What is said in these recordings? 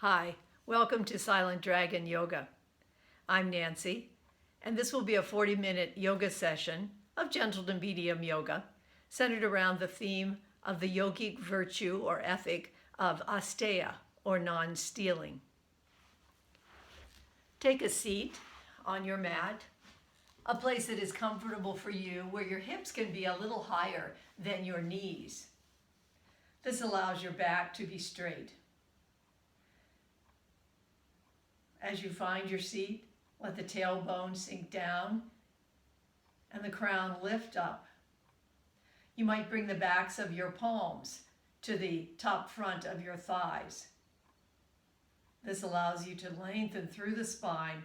Hi, welcome to Silent Dragon Yoga. I'm Nancy, and this will be a 40-minute yoga session of gentle to medium yoga centered around the theme of the yogic virtue or ethic of Asteya, or non-stealing. Take a seat on your mat, a place that is comfortable for you where your hips can be a little higher than your knees. This allows your back to be straight. As you find your seat, let the tailbone sink down and the crown lift up. You might bring the backs of your palms to the top front of your thighs. This allows you to lengthen through the spine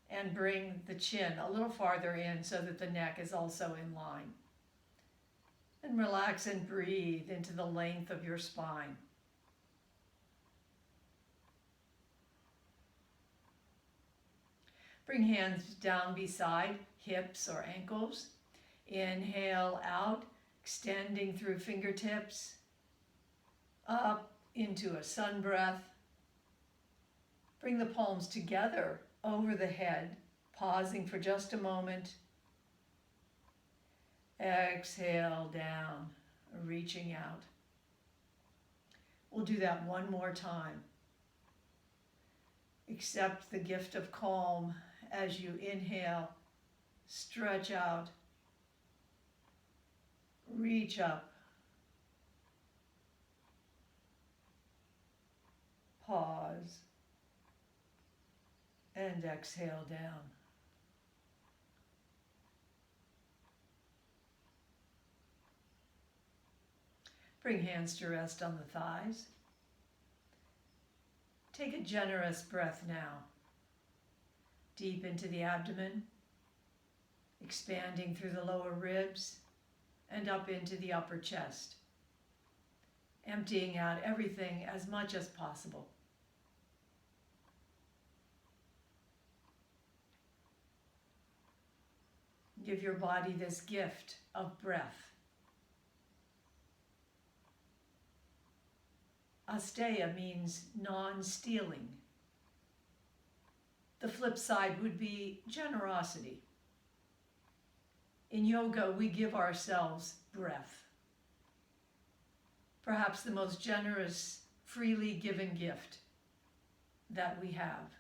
and bring the chin a little farther in so that the neck is also in line. And relax and breathe into the length of your spine. Bring hands down beside hips or ankles. Inhale out, extending through fingertips, up into a sun breath. Bring the palms together over the head, pausing for just a moment. Exhale down, reaching out. We'll do that one more time. Accept the gift of calm as you inhale, stretch out, reach up, pause, and exhale down. Bring hands to rest on the thighs. Take a generous breath now. Deep into the abdomen, expanding through the lower ribs and up into the upper chest, emptying out everything as much as possible. Give your body this gift of breath. Asteya means non-stealing. The flip side would be generosity. In yoga, we give ourselves breath. Perhaps the most generous, freely given gift that we have.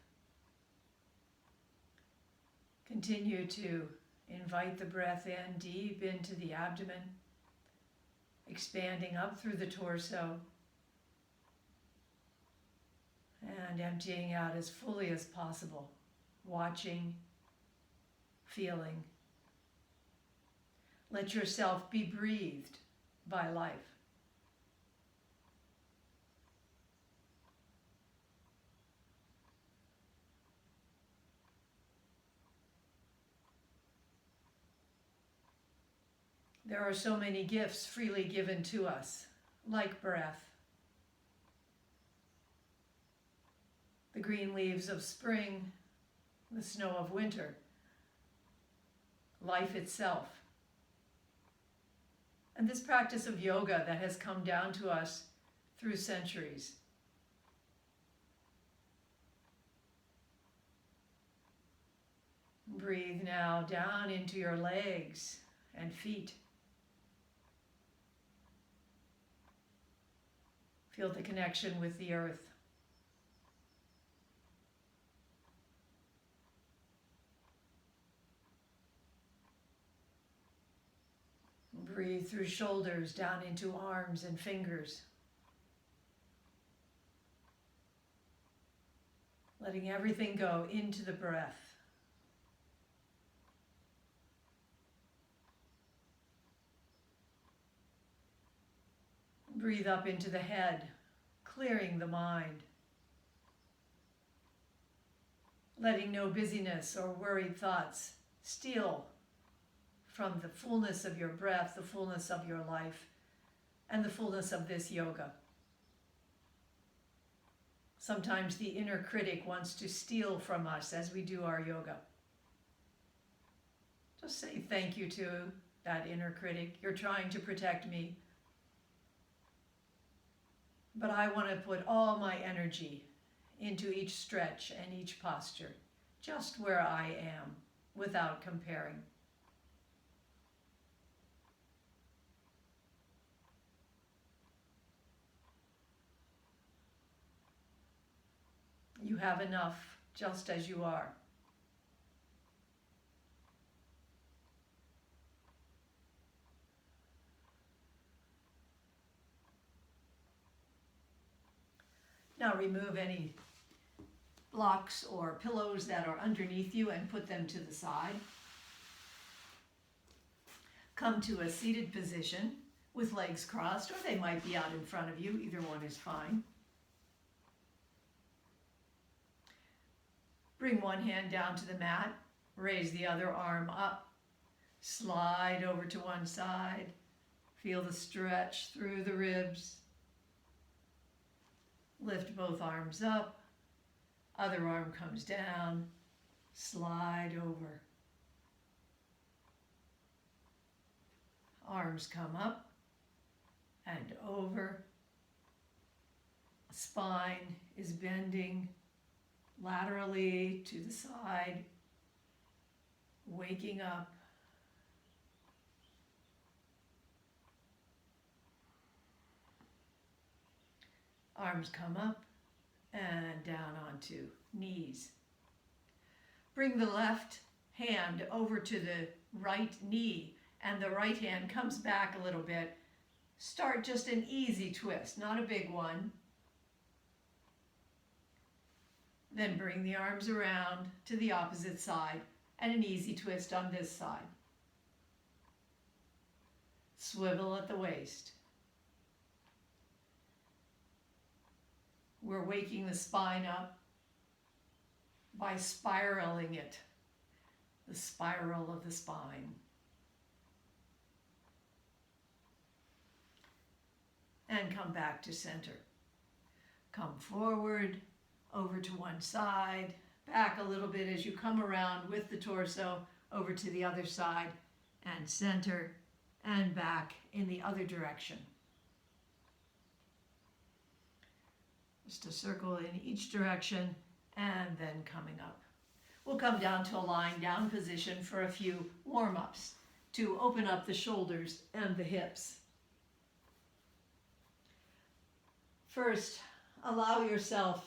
Continue to invite the breath in deep into the abdomen, expanding up through the torso, and emptying out as fully as possible, watching, feeling. Let yourself be breathed by life. There are so many gifts freely given to us, like breath. The green leaves of spring, the snow of winter, life itself. And this practice of yoga that has come down to us through centuries. Breathe now down into your legs and feet. Feel the connection with the earth. Breathe through shoulders down into arms and fingers. Letting everything go into the breath. Breathe up into the head, clearing the mind. Letting no busyness or worried thoughts steal from the fullness of your breath, the fullness of your life, and the fullness of this yoga. Sometimes the inner critic wants to steal from us as we do our yoga. Just say thank you to that inner critic. You're trying to protect me. But I want to put all my energy into each stretch and each posture, just where I am, without comparing. You have enough just as you are. Now remove any blocks or pillows that are underneath you and put them to the side. Come to a seated position with legs crossed, or they might be out in front of you. Either one is fine. Bring one hand down to the mat, raise the other arm up, slide over to one side, feel the stretch through the ribs. Lift both arms up, other arm comes down, slide over. Arms come up and over. Spine is bending laterally to the side, waking up. Arms come up and down onto knees. Bring the left hand over to the right knee, and the right hand comes back a little bit. Start just an easy twist, not a big one. Then bring the arms around to the opposite side and an easy twist on this side. Swivel at the waist. We're waking the spine up by spiraling it, the spiral of the spine. And come back to center. Come forward, over to one side, back a little bit as you come around with the torso over to the other side, and center, and back in the other direction. Just a circle in each direction, and then coming up. We'll come down to a lying down position for a few warm-ups to open up the shoulders and the hips. First, allow yourself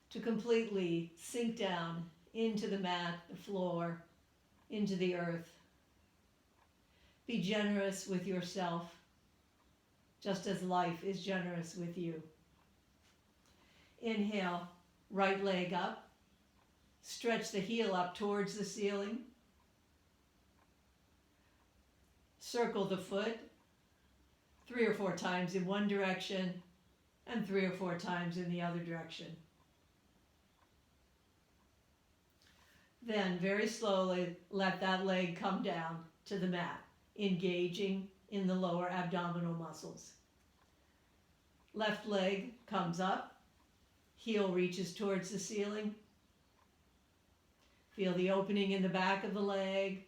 to completely sink down into the mat, the floor, into the earth. Be generous with yourself, just as life is generous with you. Inhale, right leg up. Stretch the heel up towards the ceiling. Circle the foot 3 or 4 times in one direction and 3 or 4 times in the other direction. Then very slowly let that leg come down to the mat, engaging in the lower abdominal muscles. Left leg comes up, heel reaches towards the ceiling. Feel the opening in the back of the leg,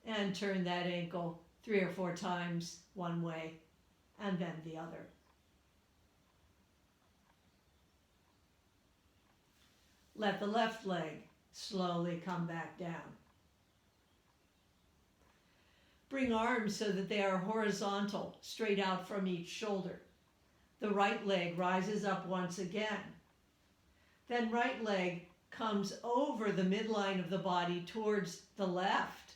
and turn that ankle 3 or 4 times one way and then the other. Let the left leg slowly come back down. Bring arms so that they are horizontal, straight out from each shoulder. The right leg rises up once again. Then right leg comes over the midline of the body towards the left,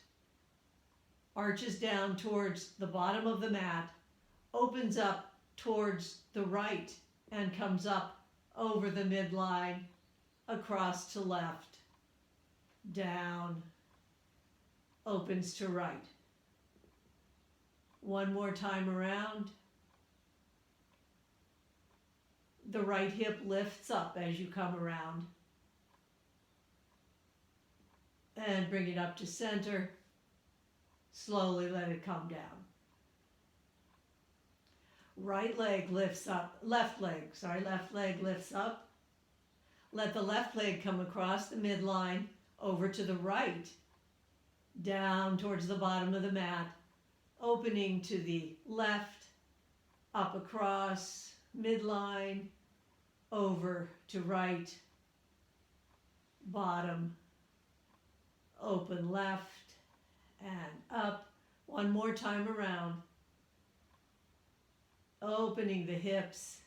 arches down towards the bottom of the mat, opens up towards the right, and comes up over the midline, across to left, down, opens to right. One more time around. The right hip lifts up as you come around. And bring it up to center. Slowly let it come down. Right leg lifts up, left leg lifts up. Let the left leg come across the midline over to the right, down towards the bottom of the mat, opening to the left, up across, midline, over to right, bottom, open left, and up. One more time around. Opening the hips,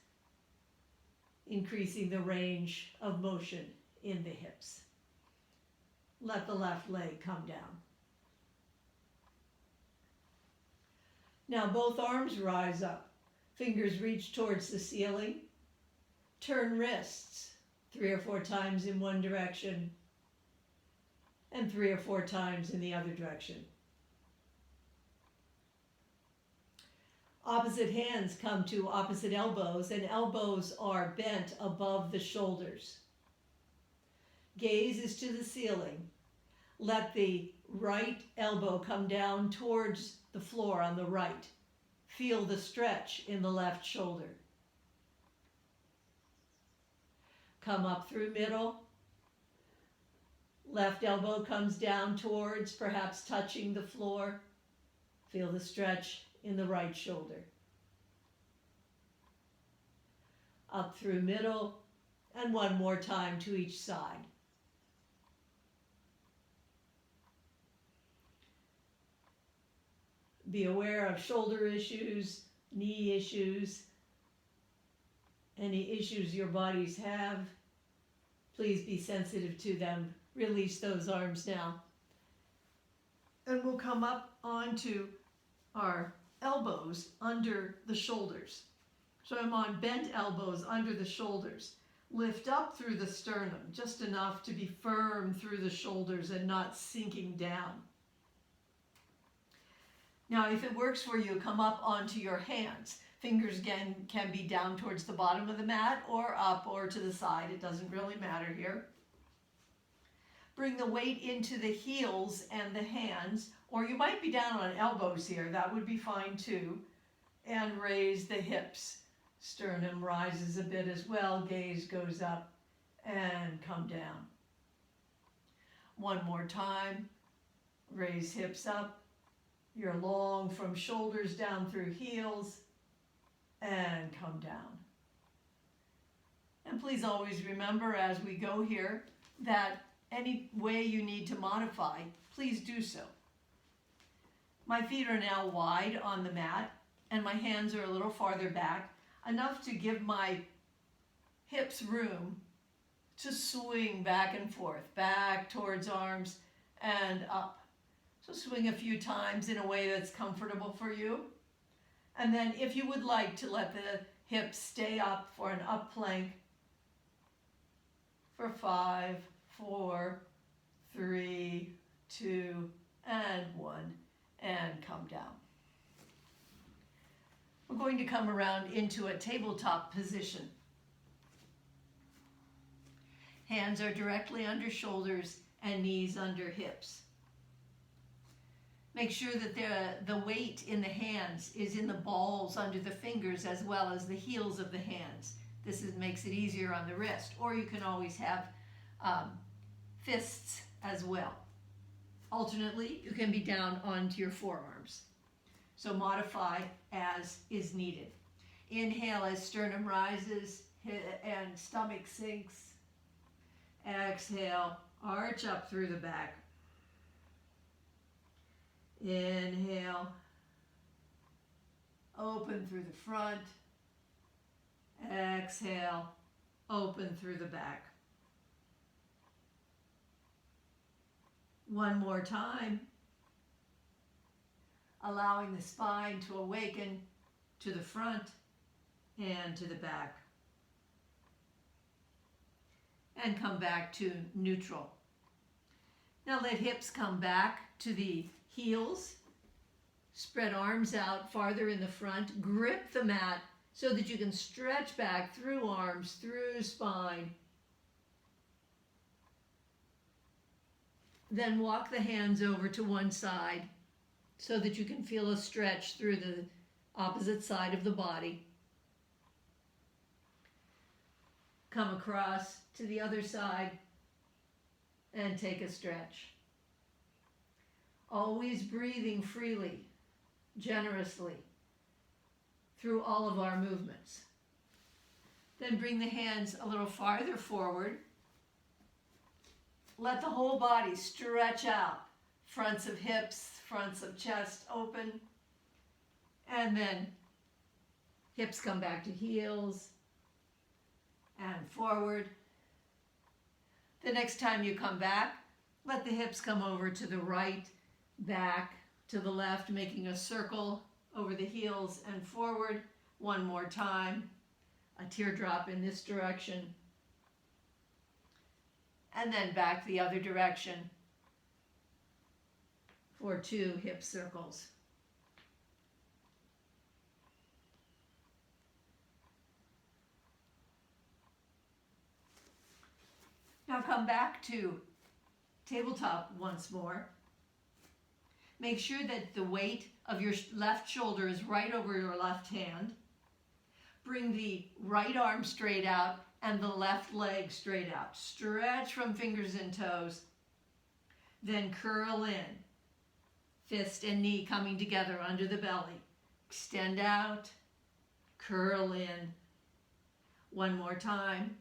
increasing the range of motion in the hips. Let the left leg come down. Now both arms rise up. Fingers reach towards the ceiling. Turn wrists 3 or 4 times in one direction and 3 or 4 times in the other direction. Opposite hands come to opposite elbows, and elbows are bent above the shoulders. Gaze is to the ceiling. Let the right elbow come down towards the floor on the right. Feel the stretch in the left shoulder. Come up through middle. Left elbow comes down towards, perhaps touching the floor. Feel the stretch in the right shoulder. Up through middle, and one more time to each side. Be aware of shoulder issues, knee issues, any issues your bodies have. Please be sensitive to them. Release those arms now. And we'll come up onto our elbows under the shoulders. So I'm on bent elbows under the shoulders. Lift up through the sternum, just enough to be firm through the shoulders and not sinking down. Now, if it works for you, come up onto your hands. Fingers again can be down towards the bottom of the mat or up or to the side. It doesn't really matter here. Bring the weight into the heels and the hands, or you might be down on elbows here. That would be fine too. And raise the hips. Sternum rises a bit as well. Gaze goes up and come down. One more time. Raise hips up. You're long from shoulders down through heels and come down. And please always remember as we go here that any way you need to modify, please do so. My feet are now wide on the mat and my hands are a little farther back, enough to give my hips room to swing back and forth, back towards arms and up. So swing a few times in a way that's comfortable for you. And then if you would like to let the hips stay up for an up plank for 5, 4, 3, 2, and 1, and come down. We're going to come around into a tabletop position. Hands are directly under shoulders and knees under hips. Make sure that the weight in the hands is in the balls under the fingers as well as the heels of the hands. This makes it easier on the wrist. Or you can always have fists as well. Alternately, you can be down onto your forearms. So modify as is needed. Inhale as sternum rises and stomach sinks. Exhale, arch up through the back. Inhale, open through the front. Exhale, open through the back. One more time, allowing the spine to awaken to the front and to the back. And come back to neutral. Now let hips come back to the heels. Spread arms out farther in the front. Grip the mat so that you can stretch back through arms, through spine. Then walk the hands over to one side so that you can feel a stretch through the opposite side of the body. Come across to the other side and take a stretch. Always breathing freely, generously. through all of our movements. Then bring the hands a little farther forward. Let the whole body stretch out. Fronts of hips, fronts of chest open. And then hips come back to heels and forward. The next time you come back, let the hips come over to the right, back, to the left, making a circle over the heels and forward. One more time. A teardrop in this direction. And then back the other direction for 2 hip circles. Now come back to tabletop once more. Make sure that the weight of your left shoulder is right over your left hand. Bring the right arm straight out and the left leg straight out. Stretch from fingers and toes. Then curl in. Fist and knee coming together under the belly. Extend out. Curl in. One more time.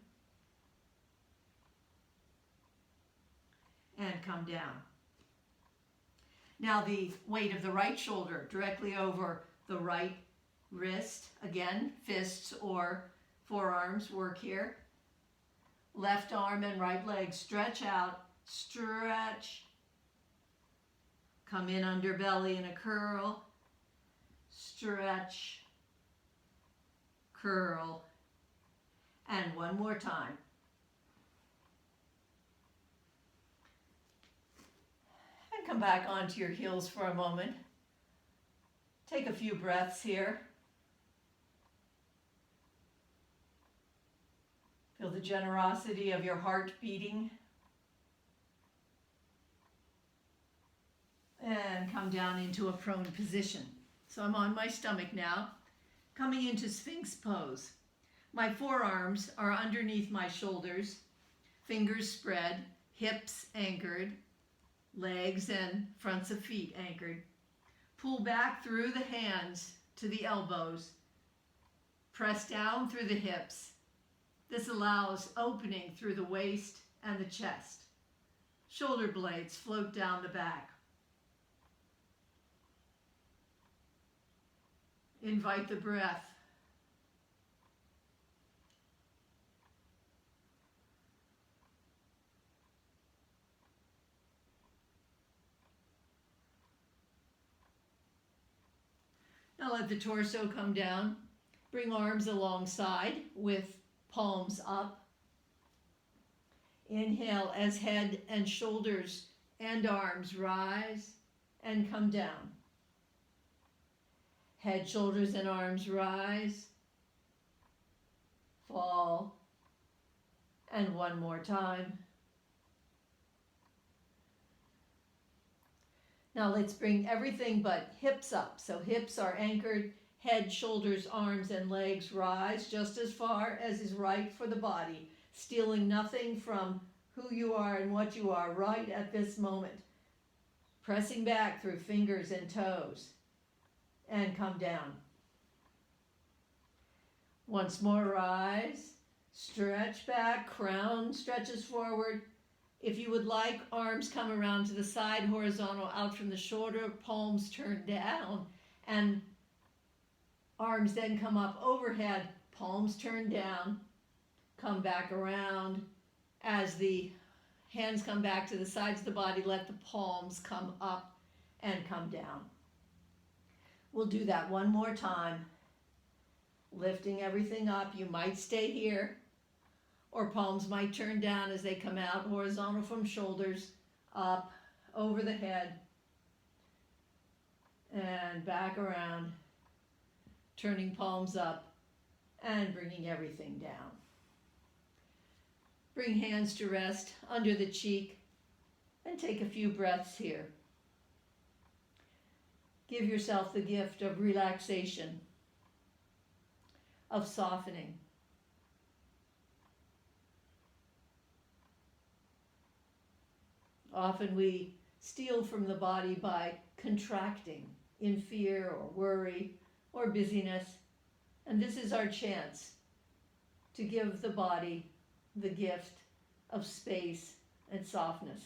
And come down. Now the weight of the right shoulder directly over the right wrist. Again, fists or forearms work here. Left arm and right leg stretch out. Stretch. Come in under belly in a curl. Stretch. Curl. And one more time. And come back onto your heels for a moment. Take a few breaths here. Feel the generosity of your heart beating. And come down into a prone position. So I'm on my stomach now, coming into Sphinx pose. My forearms are underneath my shoulders, fingers spread, hips anchored, legs and fronts of feet anchored. Pull back through the hands to the elbows. Press down through the hips. This allows opening through the waist and the chest. Shoulder blades float down the back. Invite the breath. Now let the torso come down. Bring arms alongside with palms up. Inhale as head and shoulders and arms rise and come down. Head, shoulders, and arms rise, fall, and one more time. Now let's bring everything but hips up. So hips are anchored, head, shoulders, arms, and legs rise just as far as is right for the body, stealing nothing from who you are and what you are right at this moment. Pressing back through fingers and toes. And come down. Once more, rise, stretch back, crown stretches forward. If you would like, arms come around to the side, horizontal out from the shoulder, palms turn down, and arms then come up overhead, palms turn down, come back around. As the hands come back to the sides of the body, let the palms come up and come down. We'll do that one more time. Lifting everything up. You might stay here, or palms might turn down as they come out, horizontal from shoulders, up, over the head, and back around, turning palms up, and bringing everything down. Bring hands to rest under the cheek, and take a few breaths here. Give yourself the gift of relaxation, of softening. Often we steal from the body by contracting in fear or worry or busyness. And this is our chance to give the body the gift of space and softness.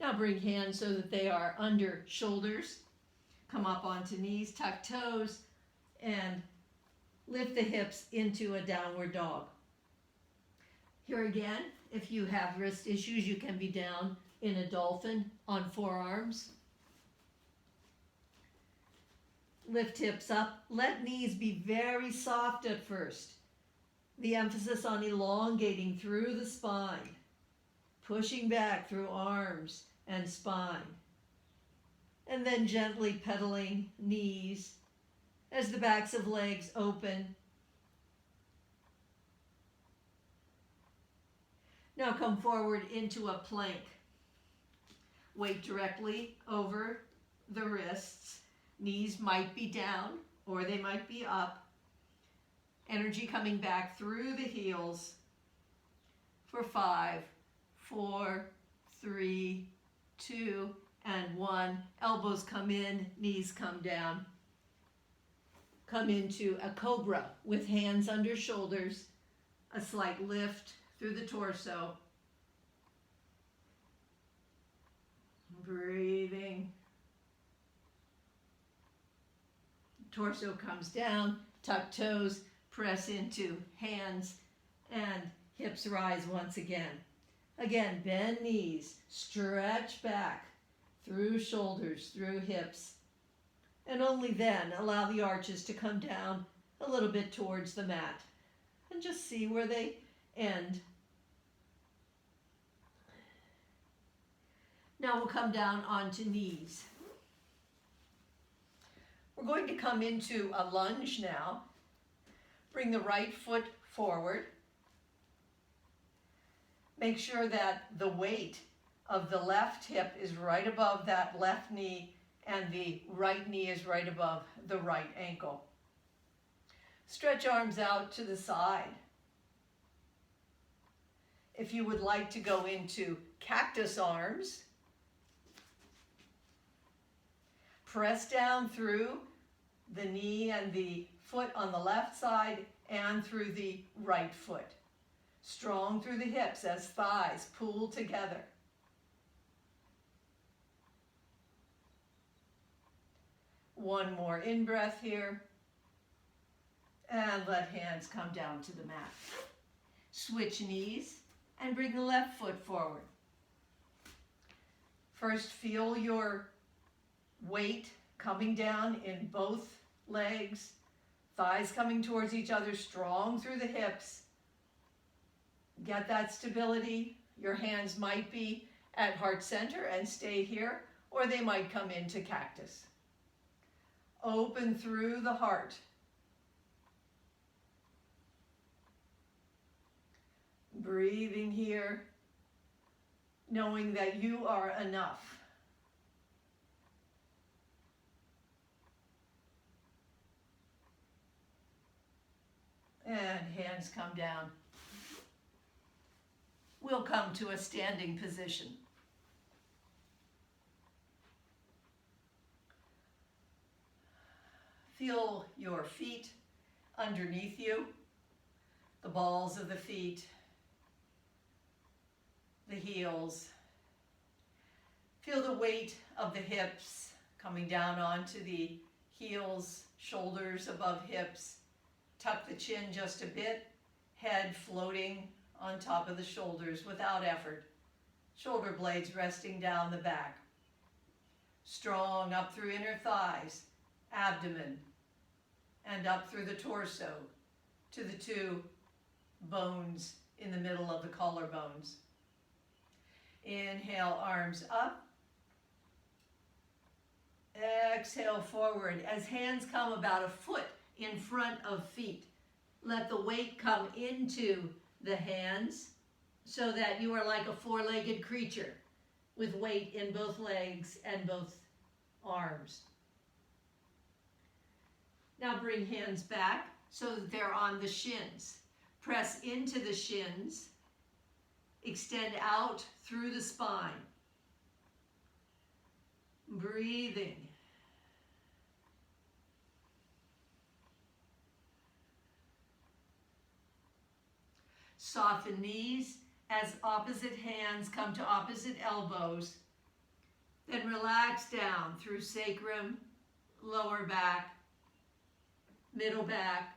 Now bring hands so that they are under shoulders. Come up onto knees, tuck toes, and lift the hips into a downward dog. Here again, if you have wrist issues, you can be down in a dolphin on forearms. Lift hips up. Let knees be very soft at first. The emphasis on elongating through the spine, pushing back through arms and spine. And then gently pedaling knees as the backs of legs open. Now come forward into a plank. Weight directly over the wrists. Knees might be down or they might be up. Energy coming back through the heels for 5, 4, 3, 2, and 1. Elbows come in, knees come down. Come into a cobra with hands under shoulders, a slight lift through the torso. Breathing. Torso comes down, tuck toes, press into hands, and hips rise once again. Again, bend knees, stretch back through shoulders, through hips, and only then allow the arches to come down a little bit towards the mat and just see where they end. Now we'll come down onto knees. We're going to come into a lunge now. Bring the right foot forward. Make sure that the weight of the left hip is right above that left knee and the right knee is right above the right ankle. Stretch arms out to the side. If you would like to go into cactus arms, press down through the knee and the foot on the left side and through the right foot. Strong through the hips as thighs pull together. One more in-breath here. And let hands come down to the mat. Switch knees and bring the left foot forward. First, feel your weight coming down in both legs. Thighs coming towards each other, strong through the hips. Get that stability. Your hands might be at heart center and stay here, or they might come into cactus. Open through the heart. Breathing here, knowing that you are enough. And hands come down. We'll come to a standing position. Feel your feet underneath you, the balls of the feet, the heels. Feel the weight of the hips coming down onto the heels, shoulders above hips. Tuck the chin just a bit, head floating on top of the shoulders without effort. Shoulder blades resting down the back. Strong up through inner thighs, abdomen, and up through the torso to the two bones in the middle of the collarbones. Inhale, arms up. Exhale, forward as hands come about a foot in front of feet. Let the weight come into the hands so that you are like a four-legged creature with weight in both legs and both arms. Now bring hands back so that they're on the shins. Press into the shins. extend out through the spine. Breathing. Soften knees as opposite hands come to opposite elbows. Then relax down through sacrum, lower back, middle back,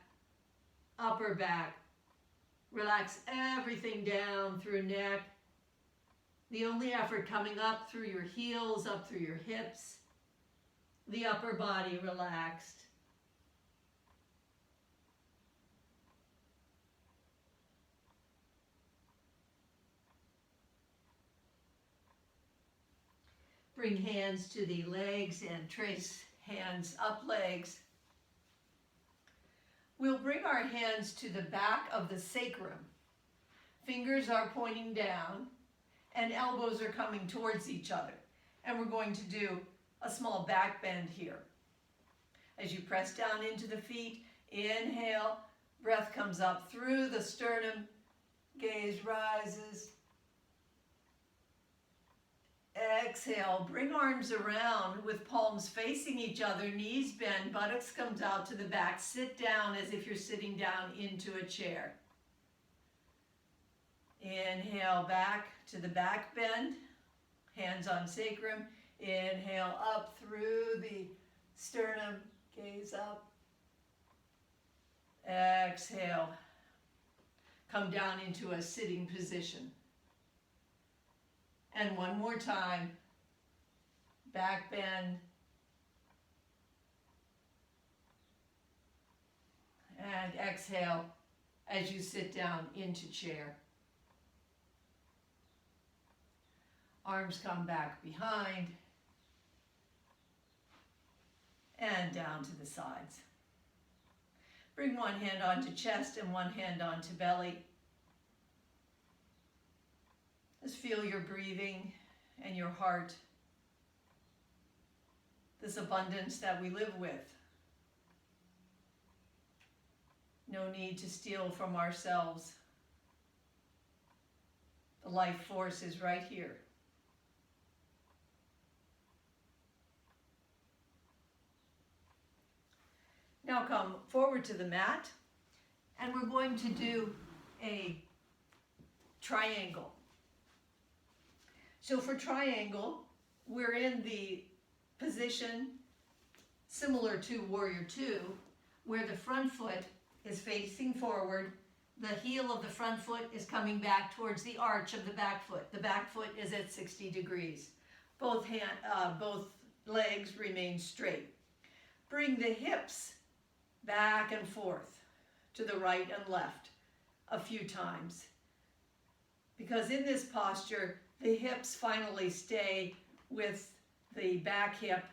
upper back. Relax everything down through neck. The only effort coming up through your heels, up through your hips. The upper body relaxed. Bring hands to the legs and trace hands up legs. We'll bring our hands to the back of the sacrum. Fingers are pointing down and elbows are coming towards each other. And we're going to do a small back bend here. As you press down into the feet, inhale, breath comes up through the sternum, gaze rises. Exhale, bring arms around with palms facing each other, knees bend, buttocks comes out to the back. Sit down as if you're sitting down into a chair. Inhale, back to the back bend, hands on sacrum. Inhale, up through the sternum, gaze up. Exhale, come down into a sitting position. And one more time, back bend. And exhale as you sit down into chair. Arms come back behind and down to the sides. Bring one hand onto chest and one hand onto belly. Just feel your breathing and your heart, this abundance that we live with. No need to steal from ourselves. The life force is right here. Now come forward to the mat, and we're going to do a triangle. So for triangle, we're in the position similar to Warrior Two, where the front foot is facing forward, the heel of the front foot is coming back towards the arch of the back foot. The back foot is at 60 degrees. Both legs remain straight. Bring the hips back and forth to the right and left a few times. Because in this posture, the hips finally stay with the back hip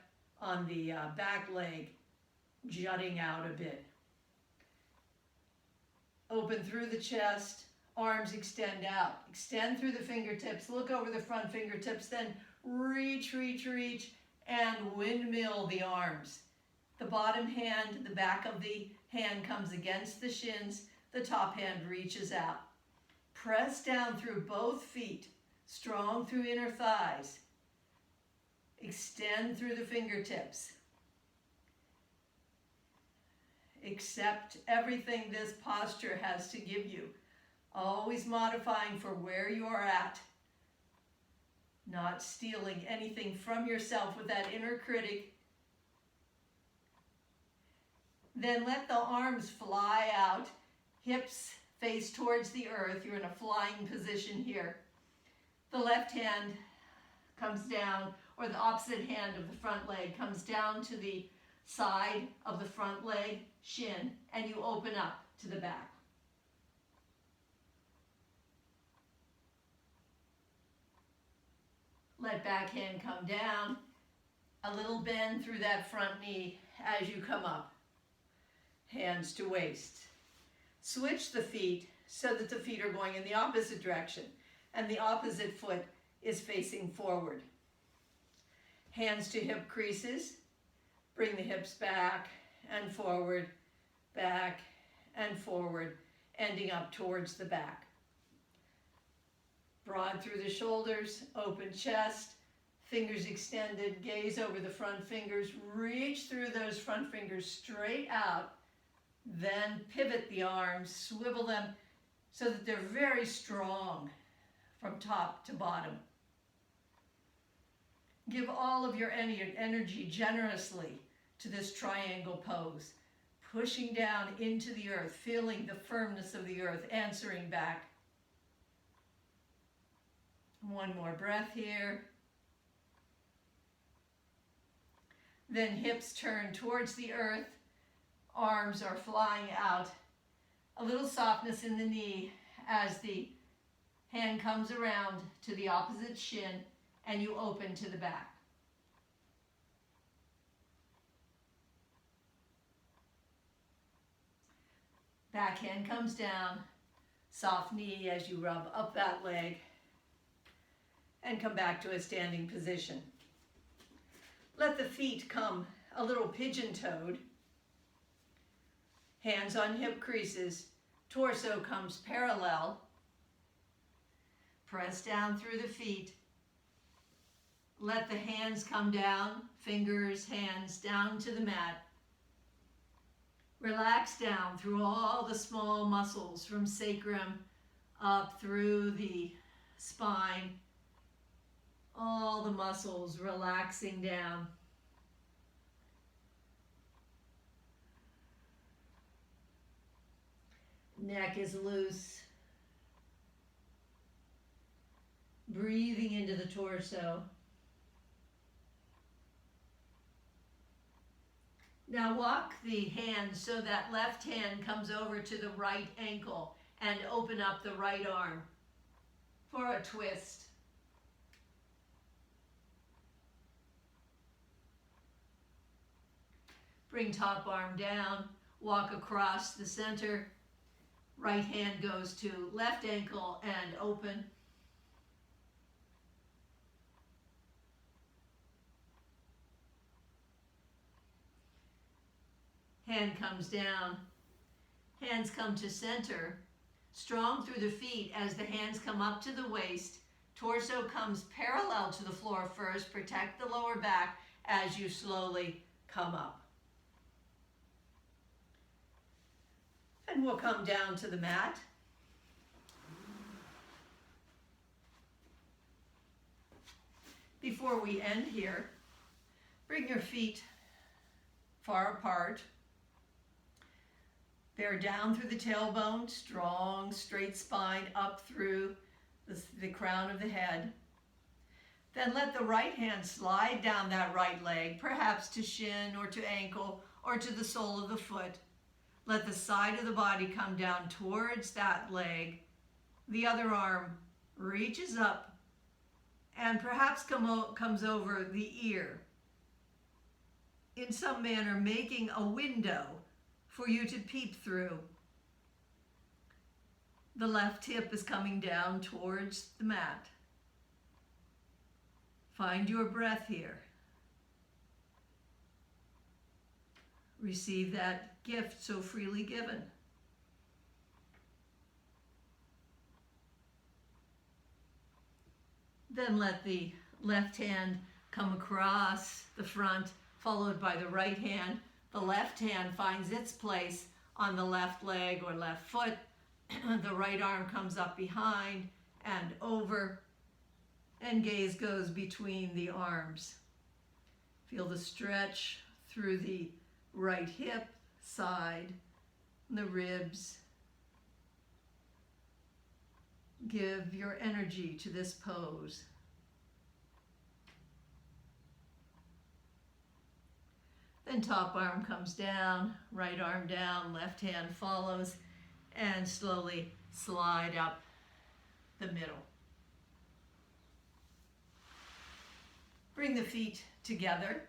on the back leg jutting out a bit. Open through the chest, arms extend out. Extend through the fingertips, look over the front fingertips, then reach, reach, reach, and windmill the arms. The bottom hand, the back of the hand comes against the shins, the top hand reaches out. Press down through both feet. Strong through inner thighs. Extend through the fingertips. Accept everything this posture has to give you. Always modifying for where you are at. Not stealing anything from yourself with that inner critic. Then let the arms fly out. Hips face towards the earth. You're in a flying position here. The left hand comes down, or the opposite hand of the front leg comes down to the side of the front leg, shin, and you open up to the back. Let back hand come down, a little bend through that front knee as you come up. Hands to waist. Switch the feet so that the feet are going in the opposite direction. And the opposite foot is facing forward. Hands to hip creases. Bring the hips back and forward, ending up towards the back. Broad through the shoulders, open chest, fingers extended, gaze over the front fingers, reach through those front fingers straight out, then pivot the arms, swivel them so that they're very strong from top to bottom. Give all of your energy generously to this triangle pose, pushing down into the earth, feeling the firmness of the earth, answering back. One more breath here. Then hips turn towards the earth, arms are flying out. A little softness in the knee as the hand comes around to the opposite shin and you open to the back. Back hand comes down, soft knee as you rub up that leg and come back to a standing position. Let the feet come a little pigeon-toed. Hands on hip creases, torso comes parallel. Press down through the feet. Let the hands come down, fingers, hands down to the mat. Relax down through all the small muscles from sacrum up through the spine. All the muscles relaxing down. Neck is loose. Breathing into the torso. Now walk the hand so that left hand comes over to the right ankle and open up the right arm for a twist. Bring top arm down, walk across the center. Right hand goes to left ankle and open. Hand comes down. Hands come to center. Strong through the feet as the hands come up to the waist. Torso comes parallel to the floor first. Protect the lower back as you slowly come up. And we'll come down to the mat. Before we end here, bring your feet far apart. Bear down through the tailbone, strong, straight spine up through the crown of the head. Then let the right hand slide down that right leg, perhaps to shin or to ankle or to the sole of the foot. Let the side of the body come down towards that leg. The other arm reaches up and perhaps comes over the ear. In some manner, making a window for you to peep through. The left hip is coming down towards the mat. Find your breath here. Receive that gift so freely given. Then let the left hand come across the front, followed by the right hand. The left hand finds its place on the left leg or left foot. The right arm comes up behind and over, and gaze goes between the arms. Feel the stretch through the right hip, side, the ribs. Give your energy to this pose. Then top arm comes down, right arm down, left hand follows, and slowly slide up the middle. Bring the feet together.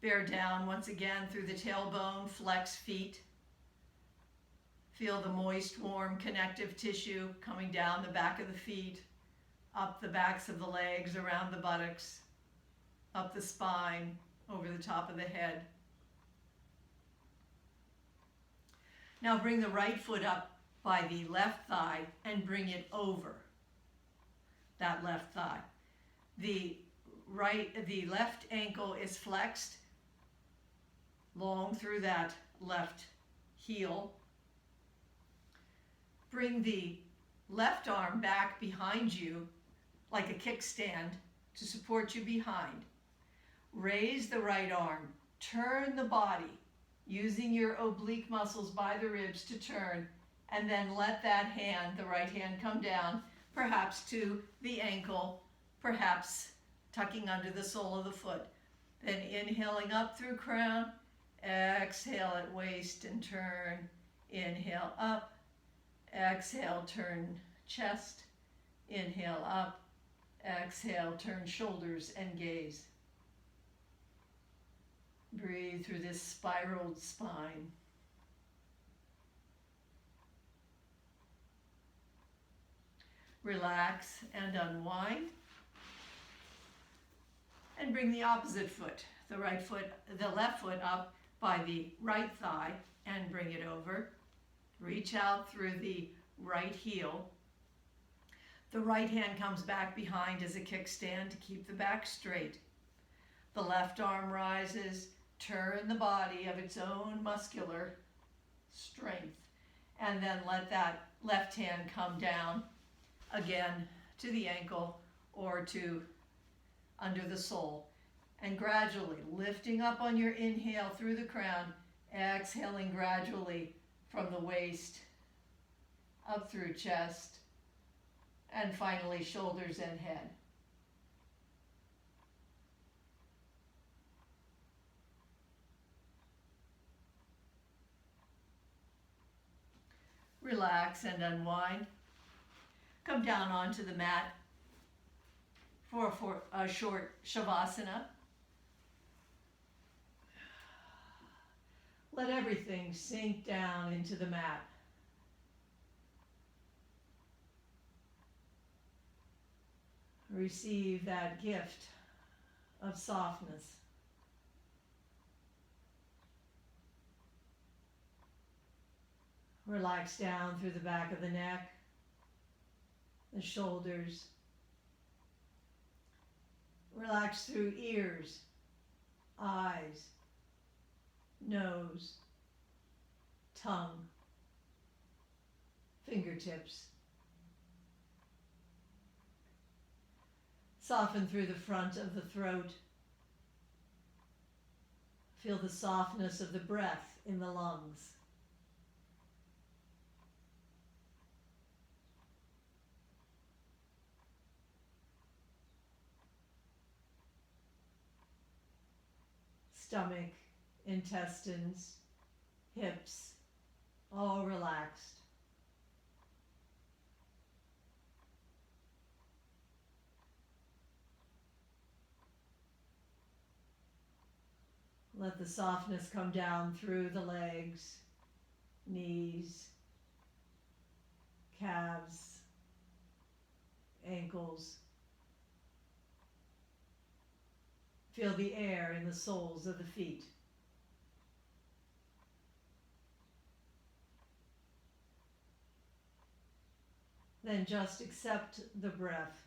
Bear down once again through the tailbone, flex feet. Feel the moist, warm connective tissue coming down the back of the feet, up the backs of the legs, around the buttocks, up the spine, over the top of the head. Now bring the right foot up by the left thigh and bring it over that left thigh. The left ankle is flexed long through that left heel. Bring the left arm back behind you like a kickstand to support you behind. Raise the right arm. Turn the body using your oblique muscles by the ribs to turn, and then let that hand, the right hand, come down, perhaps to the ankle, perhaps tucking under the sole of the foot. Then inhaling up through crown, exhale at waist and turn. Inhale up, exhale, turn chest. Inhale up, exhale, turn shoulders and gaze. Breathe through this spiraled spine. Relax and unwind. And bring the opposite foot, the left foot up by the right thigh and bring it over. Reach out through the right heel. The right hand comes back behind as a kickstand to keep the back straight. The left arm rises. Turn the body of its own muscular strength, and then let that left hand come down again to the ankle or to under the sole, and gradually lifting up on your inhale through the crown, exhaling gradually from the waist up through chest, and finally shoulders and head. Relax and unwind. Come down onto the mat for a short shavasana. Let everything sink down into the mat. Receive that gift of softness. Relax down through the back of the neck, the shoulders. Relax through ears, eyes, nose, tongue, fingertips. Soften through the front of the throat. Feel the softness of the breath in the lungs. Stomach, intestines, hips, all relaxed. Let the softness come down through the legs, knees, calves, ankles. Feel the air in the soles of the feet. Then just accept the breath.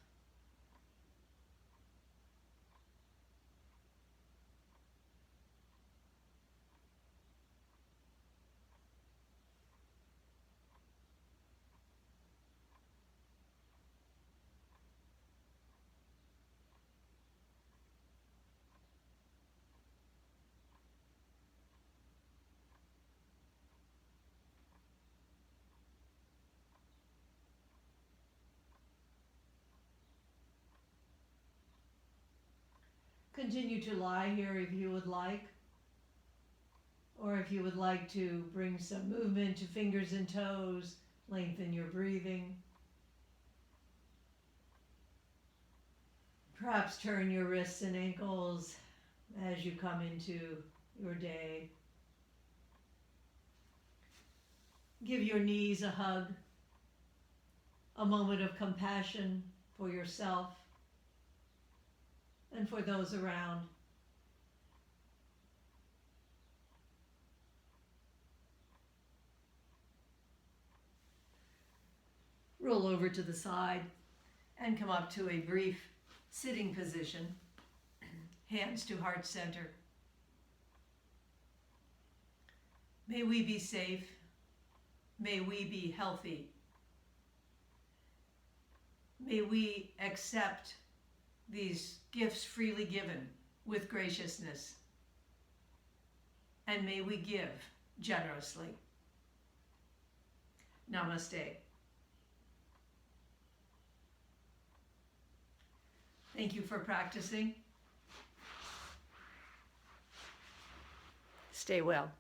Continue to lie here if you would like, or if you would like to bring some movement to fingers and toes, lengthen your breathing. Perhaps turn your wrists and ankles as you come into your day. Give your knees a hug, a moment of compassion for yourself and for those around. Roll over to the side and come up to a brief sitting position, hands to heart center. May we be safe. May we be healthy. May we accept these gifts freely given with graciousness. And may we give generously. Namaste. Thank you for practicing. Stay well.